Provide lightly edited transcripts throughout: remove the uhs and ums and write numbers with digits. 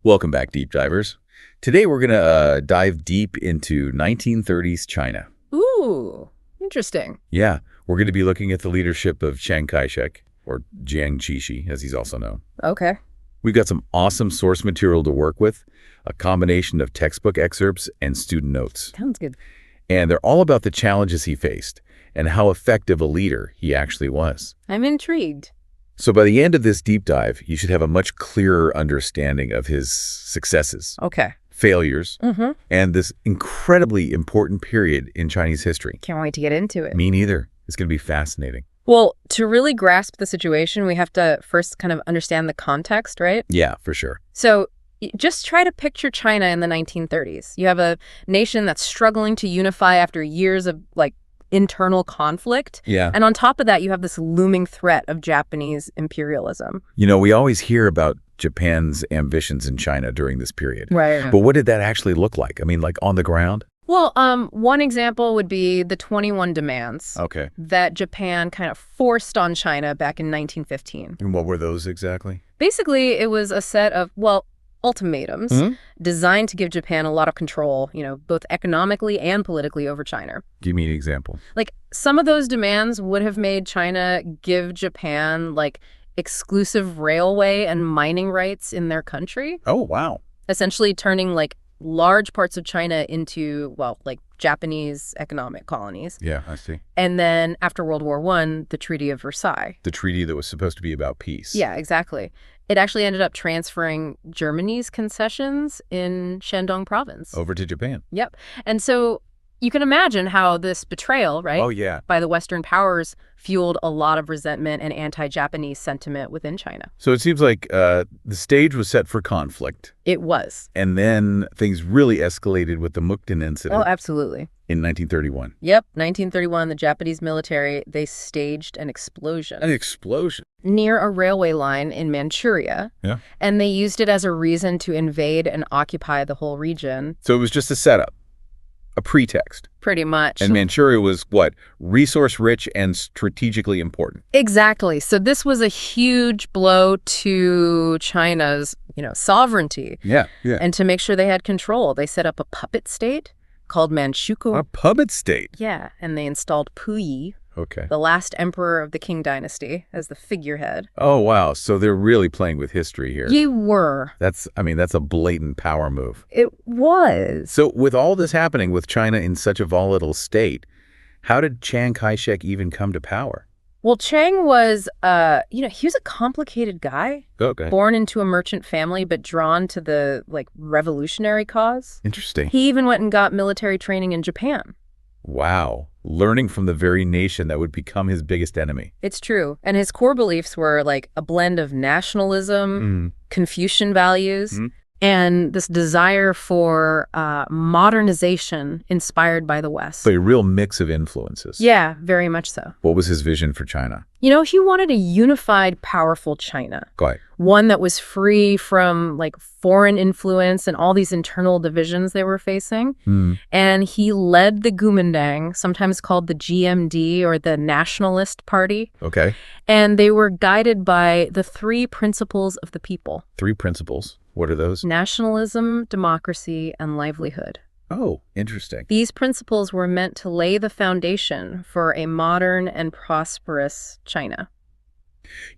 Welcome back, Deep Divers. Today we're going to dive deep into 1930s China. Ooh, interesting. Yeah, we're going to be looking at the leadership of Chiang Kai-shek, or Jiang Qixi, as he's also known. Okay. We've got some awesome source material to work with, a combination of textbook excerpts and student notes. Sounds good. And they're all about the challenges he faced and how effective a leader he actually was. I'm intrigued. So by the end of this deep dive, you should have a much clearer understanding of his successes, Okay. failures, and this incredibly important period in Chinese history. Can't wait to get into it. Me neither. It's going to be fascinating. Well, to really grasp the situation, we have to first kind of understand the context, right? Yeah, for sure. So just try to picture China in the 1930s. You have a nation that's struggling to unify after years of, internal conflict. Yeah. And on top of that, you have this looming threat of Japanese imperialism. You know, we always hear about Japan's ambitions in China during this period. Right. But what did that actually look like? I mean, like on the ground? Well, one example would be the 21 demands Okay. that Japan kind of forced on China back in 1915. And what were those exactly? Basically, it was a set of, ultimatums designed to give Japan a lot of control, both economically and politically over China. Give me an example. Some of those demands would have made China give Japan, exclusive railway and mining rights in their country, Oh, wow. essentially turning, large parts of China into, Japanese economic colonies. Yeah, I see. And then after World War I, the Treaty of Versailles. The treaty that was supposed to be about peace. Yeah, exactly. It actually ended up transferring Germany's concessions in Shandong province. Over to Japan. Yep. And so you can imagine how this betrayal, right, Oh, yeah. by the Western powers fueled a lot of resentment and anti-Japanese sentiment within China. So it seems like the stage was set for conflict, It was. and then things really escalated with the Mukden incident Oh, absolutely. in 1931. Yep. 1931, the Japanese military, they staged an explosion An explosion. near a railway line in Manchuria. Yeah. And they used it as a reason to invade and occupy the whole region. So it was just a setup, a pretext. Pretty much. And Manchuria was what? Resource-rich and strategically important. Exactly. So this was a huge blow to China's, sovereignty. Yeah, yeah. And to make sure they had control, they set up a puppet state called Manchukuo. A puppet state. Yeah, and they installed Puyi, Okay. the last emperor of the Qing dynasty, as the figurehead. Oh, wow. So they're really playing with history here. You were. That's a blatant power move. It was. So with all this happening with China in such a volatile state, how did Chiang Kai-shek even come to power? Well, Chiang was, he was a complicated guy, Okay. born into a merchant family, but drawn to the, revolutionary cause. Interesting. He even went and got military training in Japan. Wow. Learning from the very nation that would become his biggest enemy. It's true. And his core beliefs were a blend of nationalism, Confucian values, and this desire for modernization inspired by the West. So a real mix of influences. Yeah, very much so. What was his vision for China? He wanted a unified, powerful China. Quite. One that was free from foreign influence and all these internal divisions they were facing. And he led the Kuomintang, sometimes called the GMD or the Nationalist Party. Okay. And they were guided by the three principles of the people: 3 principles. What are those? nationalism, democracy, and livelihood. Oh, interesting. These principles were meant to lay the foundation for a modern and prosperous China.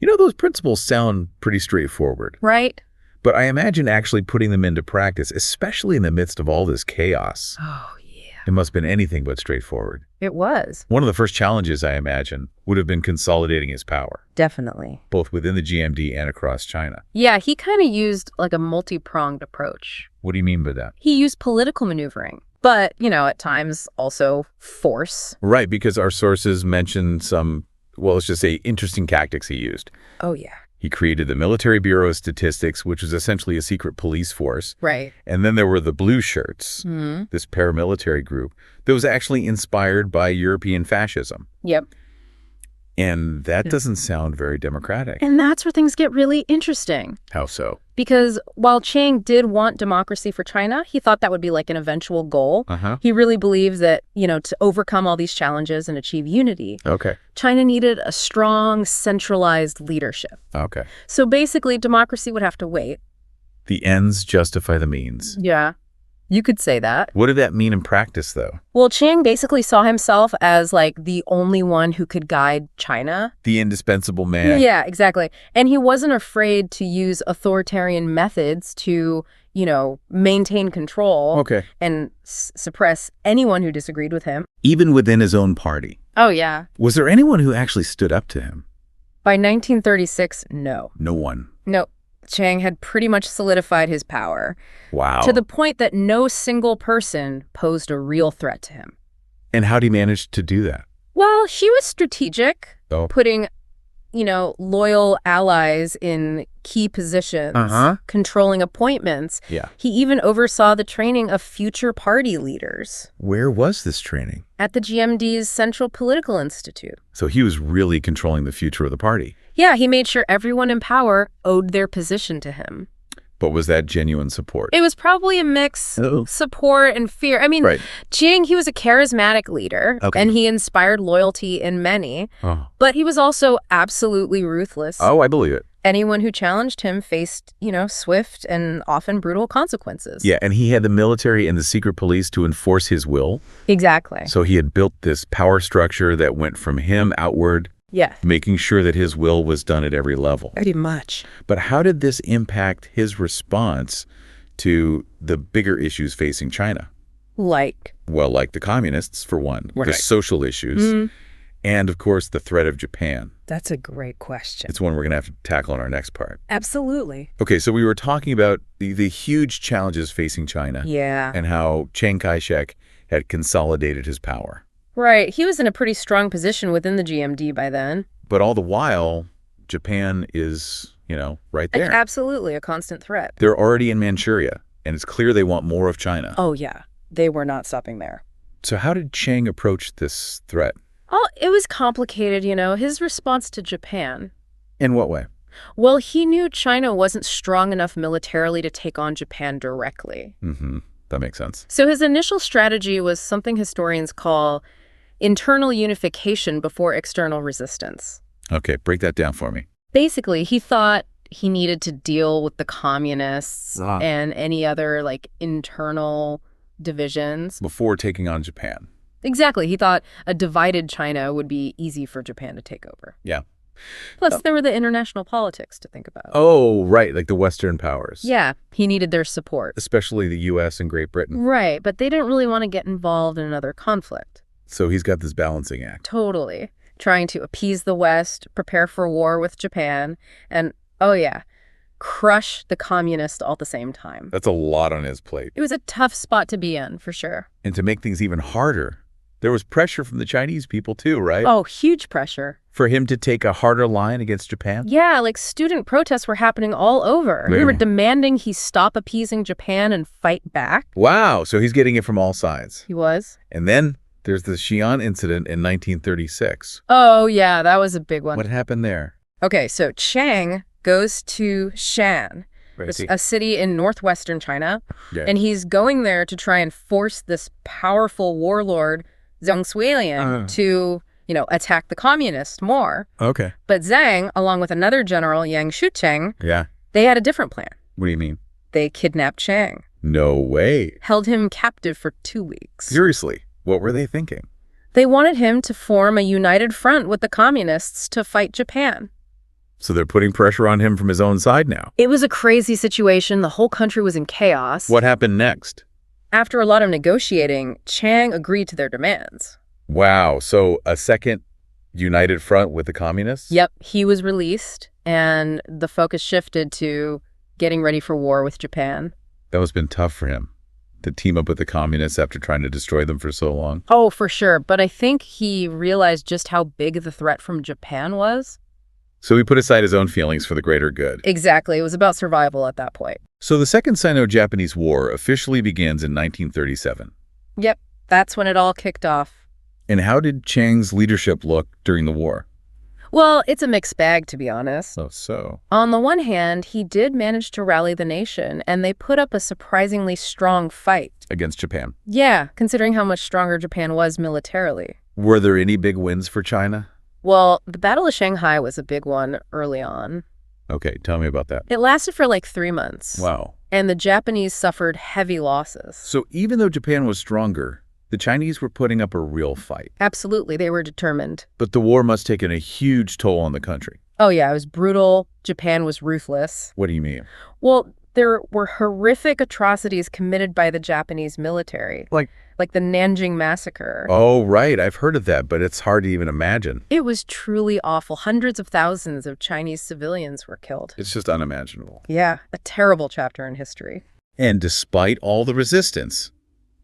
Those principles sound pretty straightforward, Right? but I imagine actually putting them into practice, especially in the midst of all this chaos, Oh, yeah. it must have been anything but straightforward. It was. One of the first challenges, I imagine, would have been consolidating his power, Definitely. both within the GMD and across China. Yeah, he kind of used a multi-pronged approach. What do you mean by that? He used political maneuvering, but, at times also force. Right, because our sources mention some, well, let's just say interesting tactics he used. Oh, yeah. He created the Military Bureau of Statistics, which was essentially a secret police force. Right. And then there were the Blue Shirts, this paramilitary group that was actually inspired by European fascism. Yep. And that doesn't sound very democratic. And that's where things get really interesting. How so? Because while Chiang did want democracy for China, he thought that would be an eventual goal. He really believes that, to overcome all these challenges and achieve unity, Okay. China needed a strong, centralized leadership. Okay. So basically, democracy would have to wait. The ends justify the means. Yeah, you could say that. What did that mean in practice, though? Well, Chiang basically saw himself as like the only one who could guide China. The indispensable man. Yeah, exactly. And he wasn't afraid to use authoritarian methods to, maintain control Okay. and suppress anyone who disagreed with him. Even within his own party. Oh, yeah. Was there anyone who actually stood up to him? By 1936, no. No one. No. Chiang had pretty much solidified his power Wow. to the point that no single person posed a real threat to him. And how did he manage to do that? Well, he was strategic, Oh. putting, loyal allies in key positions, controlling appointments. Yeah. He even oversaw the training of future party leaders Where was this training? at the GMD's Central Political Institute. So he was really controlling the future of the party. Yeah, he made sure everyone in power owed their position to him. But was that genuine support? It was probably a mix Oh. of support and fear. I mean, Right. Chiang, he was a charismatic leader, Okay. and he inspired loyalty in many, Oh. but he was also absolutely ruthless. Oh, I believe it. Anyone who challenged him faced, swift and often brutal consequences. Yeah, and he had the military and the secret police to enforce his will. Exactly. So he had built this power structure that went from him outward, Yeah. making sure that his will was done at every level. Pretty much. But how did this impact his response to the bigger issues facing China? Like, Well, like the communists, for one, the Right. social issues, and, of course, the threat of Japan. that's a great question. It's one we're going to have to tackle in our next part. Absolutely. Okay, so we were talking about the huge challenges facing China Yeah. and how Chiang Kai-shek had consolidated his power. Right. He was in a pretty strong position within the GMD by then. But all the while, Japan is, right there. Absolutely a constant threat. They're already in Manchuria, and it's clear they want more of China. Oh, yeah. They were not stopping there. So how did Chiang approach this threat? Oh, it was complicated, his response to Japan. In what way? Well, he knew China wasn't strong enough militarily to take on Japan directly. Mm-hmm. That makes sense. So his initial strategy was something historians call internal unification before external resistance. Okay, break that down for me. Basically, he thought he needed to deal with the communists Ah. and any other, internal divisions. Before taking on Japan. Exactly. He thought a divided China would be easy for Japan to take over. Yeah. Plus, there were the international politics to think about. Oh, right, like the Western powers. Yeah, he needed their support. Especially the U.S. and Great Britain. Right, but they didn't really want to get involved in another conflict. So he's got this balancing act. Totally. Trying to appease the West, prepare for war with Japan, and, oh yeah, crush the communists all at the same time. That's a lot on his plate. It was a tough spot to be in, for sure. And to make things even harder, there was pressure from the Chinese people too, right? Oh, huge pressure. For him to take a harder line against Japan? Yeah, student protests were happening all over. Yeah. We were demanding he stop appeasing Japan and fight back. Wow, so he's getting it from all sides. He was. And then there's the Xi'an incident in 1936. Oh, yeah, that was a big one. What happened there? Okay, so Chiang goes to Shan, Where is he? a city in northwestern China, Yeah. and he's going there to try and force this powerful warlord, Zhang Suilian, to, attack the communists more. Okay. But Zhang, along with another general, Yang Shucheng, Yeah. they had a different plan. What do you mean? They kidnapped Chiang, No way. held him captive for 2 weeks. Seriously, what were they thinking? They wanted him to form a united front with the communists to fight Japan. So they're putting pressure on him from his own side now. It was a crazy situation. The whole country was in chaos. What happened next? After a lot of negotiating, Chiang agreed to their demands. Wow, so a second united front with the communists? Yep, he was released, and the focus shifted to getting ready for war with Japan. That must have been tough for him, to team up with the communists after trying to destroy them for so long. Oh, for sure, but I think he realized just how big the threat from Japan was. So he put aside his own feelings for the greater good. Exactly, it was about survival at that point. So the Second Sino-Japanese War officially begins in 1937. Yep, that's when it all kicked off. And how did Chiang's leadership look during the war? Well, it's a mixed bag, to be honest. Oh, so? On the one hand, he did manage to rally the nation, and they put up a surprisingly strong fight. Against Japan. Yeah, considering how much stronger Japan was militarily. Were there any big wins for China? Well, the Battle of Shanghai was a big one early on. Okay, tell me about that. It lasted for like 3 months. Wow. And the Japanese suffered heavy losses. So even though Japan was stronger, the Chinese were putting up a real fight. Absolutely, they were determined. But the war must have taken a huge toll on the country. Oh yeah, it was brutal. Japan was ruthless. What do you mean? Well, there were horrific atrocities committed by the Japanese military. Like the Nanjing Massacre. Oh, right. I've heard of that, but it's hard to even imagine. It was truly awful. Hundreds of thousands of Chinese civilians were killed. It's just unimaginable. Yeah, a terrible chapter in history. And despite all the resistance,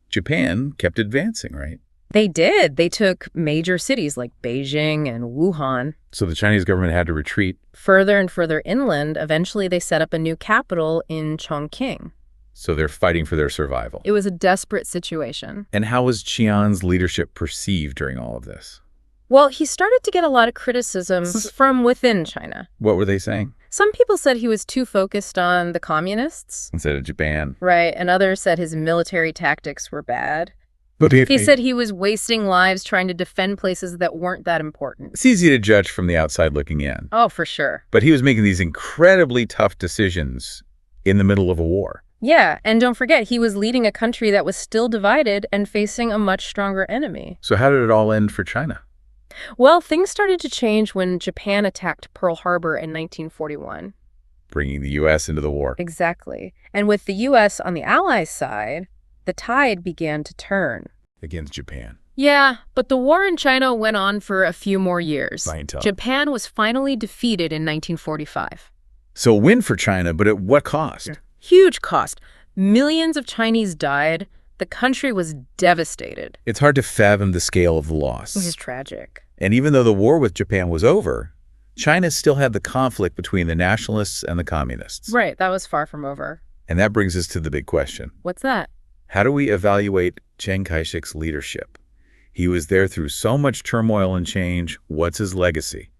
Japan kept advancing, right? They did. They took major cities like Beijing and Wuhan. So the Chinese government had to retreat. Further and further inland, eventually they set up a new capital in Chongqing. So they're fighting for their survival. It was a desperate situation. And how was Qian's leadership perceived during all of this? Well, he started to get a lot of criticism from within China. What were they saying? Some people said he was too focused on the communists. Instead of Japan. Right, and others said his military tactics were bad. But He said he was wasting lives trying to defend places that weren't that important. It's easy to judge from the outside looking in. Oh, for sure. But he was making these incredibly tough decisions in the middle of a war. Yeah, and don't forget, he was leading a country that was still divided and facing a much stronger enemy. So how did it all end for China? Well, things started to change when Japan attacked Pearl Harbor in 1941. Bringing the U.S. into the war. Exactly. And with the U.S. on the Allies' side, the tide began to turn. Against Japan. Yeah, but the war in China went on for a few more years. Clientele. Japan was finally defeated in 1945. So a win for China, but at what cost? Huge cost. Millions of Chinese died. The country was devastated. It's hard to fathom the scale of the loss. It was tragic. And even though the war with Japan was over, China still had the conflict between the nationalists and the communists. Right, that was far from over. And that brings us to the big question. What's that? How do we evaluate Chiang Kai-shek's leadership? He was there through so much turmoil and change. What's his legacy?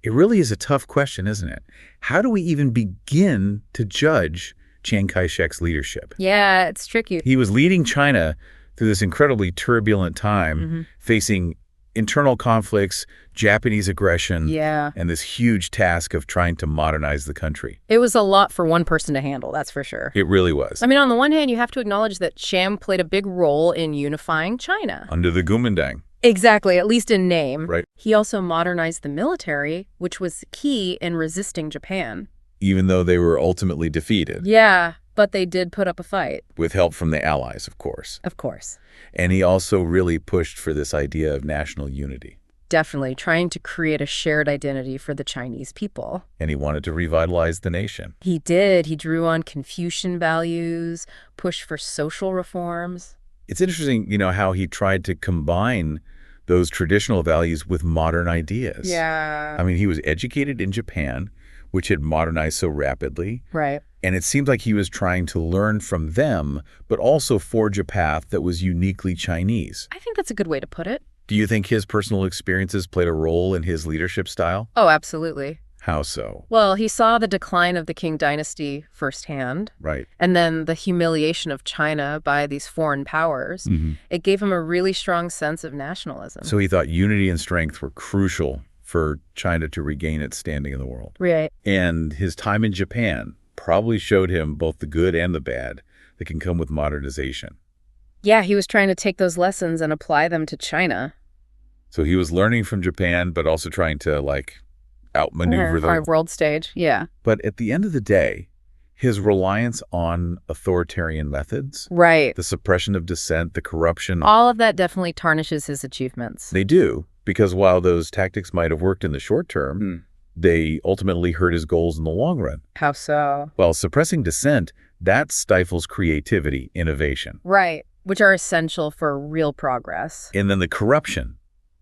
It really is a tough question, isn't it? How do we even begin to judge Chiang Kai-shek's leadership? Yeah, it's tricky. He was leading China through this incredibly turbulent time, facing internal conflicts, Japanese aggression, Yeah. and this huge task of trying to modernize the country. It was a lot for one person to handle, that's for sure. It really was. I mean, on the one hand, you have to acknowledge that Chiang played a big role in unifying China. Under the Kuomintang. Exactly, at least in name. Right. He also modernized the military, which was key in resisting Japan. Even though they were ultimately defeated. Yeah, but they did put up a fight. With help from the Allies, of course. Of course. And he also really pushed for this idea of national unity. Definitely, trying to create a shared identity for the Chinese people. And he wanted to revitalize the nation. He did. He drew on Confucian values, pushed for social reforms. It's interesting, how he tried to combine those traditional values with modern ideas. Yeah. I mean, he was educated in Japan, which had modernized so rapidly. Right. And it seemed like he was trying to learn from them, but also forge a path that was uniquely Chinese. I think that's a good way to put it. Do you think his personal experiences played a role in his leadership style? Oh, absolutely. How so? Well, he saw the decline of the Qing dynasty firsthand. Right. And then the humiliation of China by these foreign powers. It gave him a really strong sense of nationalism. So he thought unity and strength were crucial for China to regain its standing in the world. Right. And his time in Japan probably showed him both the good and the bad that can come with modernization. Yeah, he was trying to take those lessons and apply them to China. So he was learning from Japan, but also trying to, outmaneuver Our them. world stage, yeah. But at the end of the day, his reliance on authoritarian methods, Right. the suppression of dissent, the corruption, All of that definitely tarnishes his achievements. they do, because while those tactics might have worked in the short term, they ultimately hurt his goals in the long run. How so? While suppressing dissent, that stifles creativity, innovation. Right. Which are essential for real progress. And then the corruption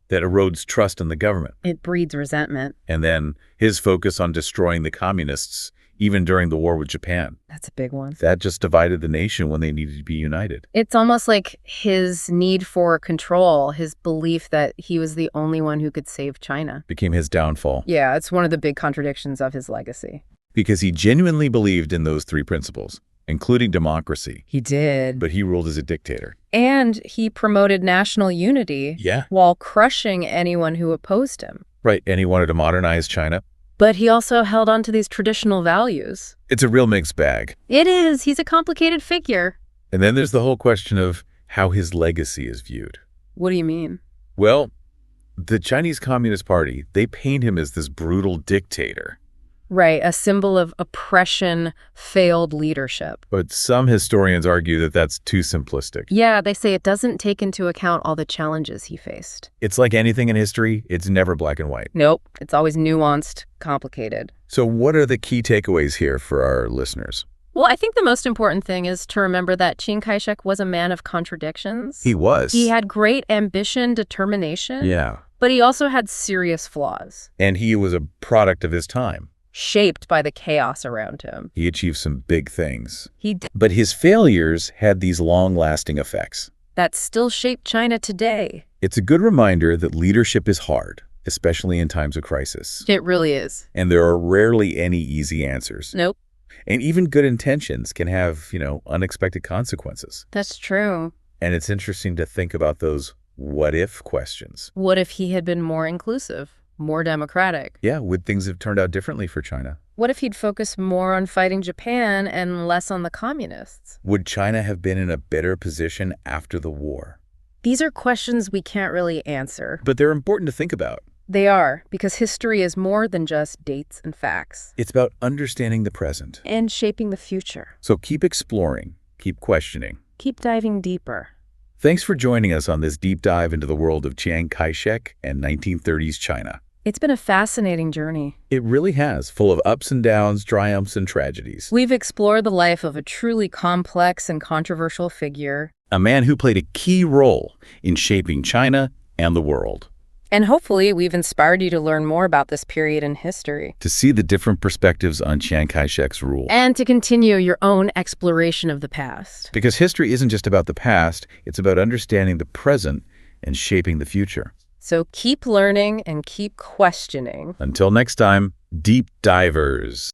that erodes trust in the government. It breeds resentment. And then his focus on destroying the communists, even during the war with Japan. That's a big one. That just divided the nation when they needed to be united. It's almost like his need for control, his belief that he was the only one who could save China. Became his downfall. Yeah, it's one of the big contradictions of his legacy. Because he genuinely believed in those three principles, including democracy. He did. But he ruled as a dictator. And he promoted national unity Yeah. while crushing anyone who opposed him. Right. And he wanted to modernize China But he also held on to these traditional values. It's a real mixed bag. It is. He's a complicated figure. And then there's the whole question of how his legacy is viewed. What do you mean? Well, the Chinese Communist Party, they paint him as this brutal dictator. Right, a symbol of oppression, failed leadership. But some historians argue that that's too simplistic. Yeah, they say it doesn't take into account all the challenges he faced. It's like anything in history, it's never black and white. Nope, it's always nuanced, complicated. So what are the key takeaways here for our listeners? Well, I think the most important thing is to remember that Chiang Kai-shek was a man of contradictions. He was. He had great ambition, determination. Yeah. But he also had serious flaws. And he was a product of his time. Shaped by the chaos around him. He achieved some big things. He did. But his failures had these long-lasting effects. That still shape China today. It's a good reminder that leadership is hard, especially in times of crisis. It really is. And there are rarely any easy answers. Nope. And even good intentions can have, unexpected consequences. That's true. And it's interesting to think about those what-if questions. What if he had been more inclusive, more democratic? Yeah, would things have turned out differently for China? What if he'd focused more on fighting Japan and less on the communists? Would China have been in a better position after the war? These are questions we can't really answer. But they're important to think about. They are, because history is more than just dates and facts. It's about understanding the present. And shaping the future. So keep exploring, keep questioning. Keep diving deeper. Thanks for joining us on this deep dive into the world of Chiang Kai-shek and 1930s China. It's been a fascinating journey. It really has, full of ups and downs, triumphs and tragedies. We've explored the life of a truly complex and controversial figure. A man who played a key role in shaping China and the world. And hopefully we've inspired you to learn more about this period in history. To see the different perspectives on Chiang Kai-shek's rule. And to continue your own exploration of the past. Because history isn't just about the past, it's about understanding the present and shaping the future. So keep learning and keep questioning. Until next time, deep divers.